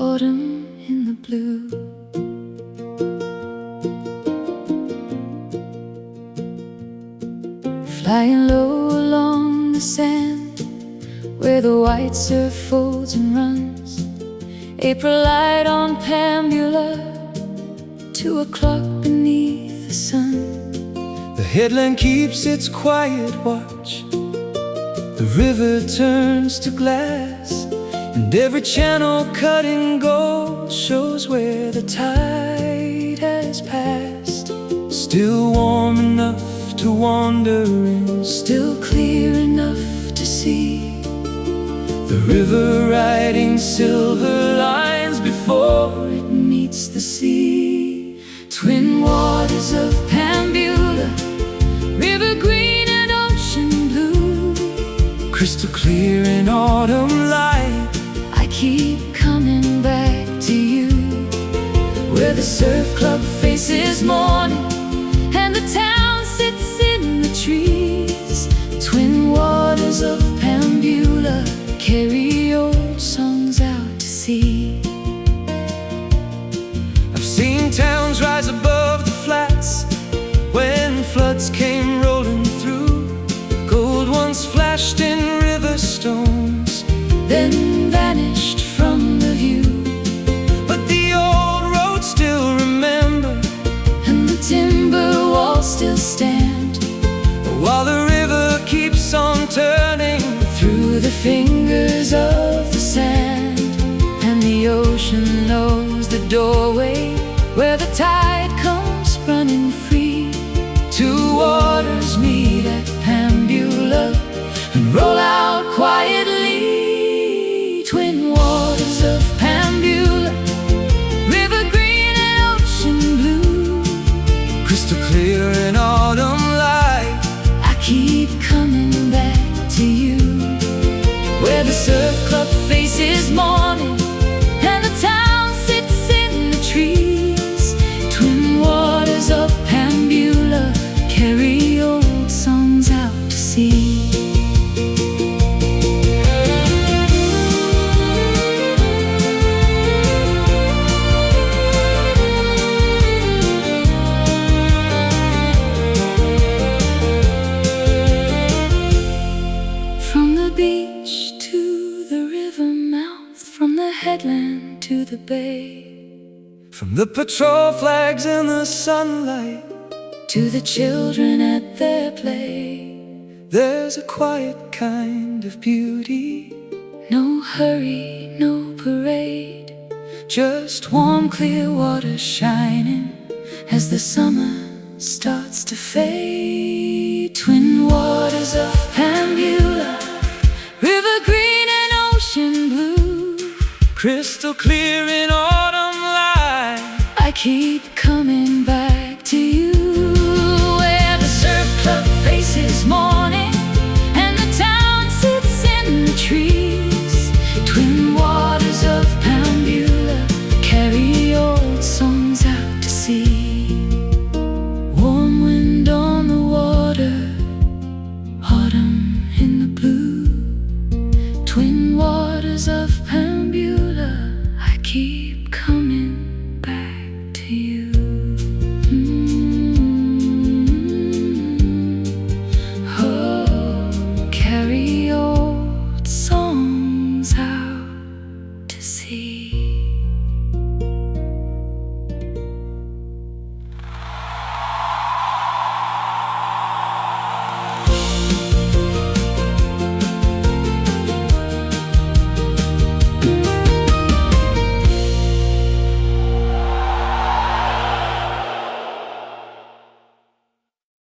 autumn in the blue. Flying low along the sand, where the white surf folds and runs. April light on Pambula, 2 o'clock beneath the sun. The headland keeps its quiet watch. The river turns to glass, and every channel cut in gold shows where the tide has passed. Still warm enough to wander in, still clear enough to see. The river riding silver lines before it meets the sea. Twin waters of Pambula, river green and ocean blue. Crystal clear in autumn light, I keep coming back to you. Where the surf club faces morning and the town sits in the trees. Twin waters of Pambula carry old songs out to sea. I've seen towns rise above the flats when floods came rolling through. Gold once flashed in river stones, then vanished from the view. But the old roads still remember, and the timber walls still stand, while the river keeps on turning through the fingers of the sand. And the ocean knows the doorway where the tide comes running free. 2 waters meet at Pambula and roll out quietly. Twin waters of Pambula, river green and ocean blue. crystal clear in autumn light, I keep coming back to you. Where the surf club faces morning and the town sits in the trees. Twin waters of Pambula carry old songs out to sea. From the beach to the river mouth, from the headland to the bay, from the patrol flags in the sunlight to the children at their play. there's a quiet kind of beauty. No hurry, no parade, Just warm clear water shining as the summer starts to fade. Twin waters of Pambula, river green and ocean blue. crystal clear in autumn light, I keep coming